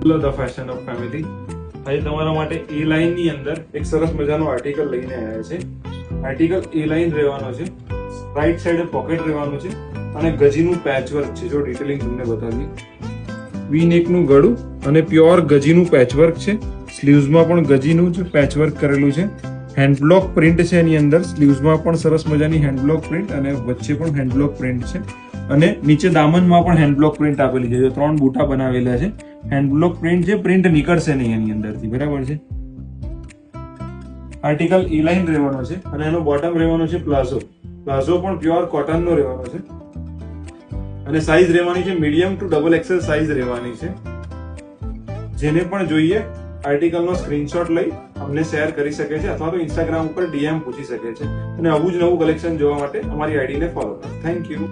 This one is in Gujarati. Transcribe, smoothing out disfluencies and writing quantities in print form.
ધ ફેશન ઓફ ફેમિલી આજે તમારા માટે એ લાઇન ની અંદર એક સરસ મજાનો આર્ટિકલ લઈને આવ્યા છે. આર્ટિકલ એ લાઇન રહેવાનો છે, રાઈટ સાઈડે પોકેટ રહેવાનું છે અને ગજીનું પેચવર્ક છે. જો ડિટેલિંગ તમને બતાવી, વી નેકનું ગળું અને પ્યોર ગજીનું પેચવર્ક છે. સ્લીવ્સમાં પણ ગજીનું જ પેચવર્ક કરેલું છે. હેન્ડબ્લોક પ્રિન્ટ છે એની અંદર. સ્લીવ્સમાં પણ સરસ મજાની હેન્ડબ્લોક પ્રિન્ટ અને વચ્ચે પણ હેન્ડબ્લોક પ્રિન્ટ છે અને નીચે દામનમાં પણ હેન્ડબ્લોક પ્રિન્ટ આપેલી છે. જો 3 બૂટા બનાવેલા છે. હેન્ડબ્લોક પ્રિન્ટ છે, પ્રિન્ટ નીકળશે નહીં એની અંદરથી, બરાબર છે. આર્ટિકલ ઈ લાઇન રહેવાનો છે અને એનો બોટમ રહેવાનો છે પ્લાઝો. પ્લાઝો પણ પ્યોર કોટનનો રહેવાનો છે અને સાઈઝ રહેવાની છે medium two double XL size રહેવાની છે. જેને પણ જોઈએ આર્ટિકલનો સ્ક્રીનશોટ લઈ અમને શેર કરી શકે છે અથવા તો ઇન્સ્ટાગ્રામ ઉપર ડીએમ પૂછી શકે છે. અને આવું જ નવું કલેક્શન જોવા માટે અમારી આઈડીને ફોલો કરો. Thank you.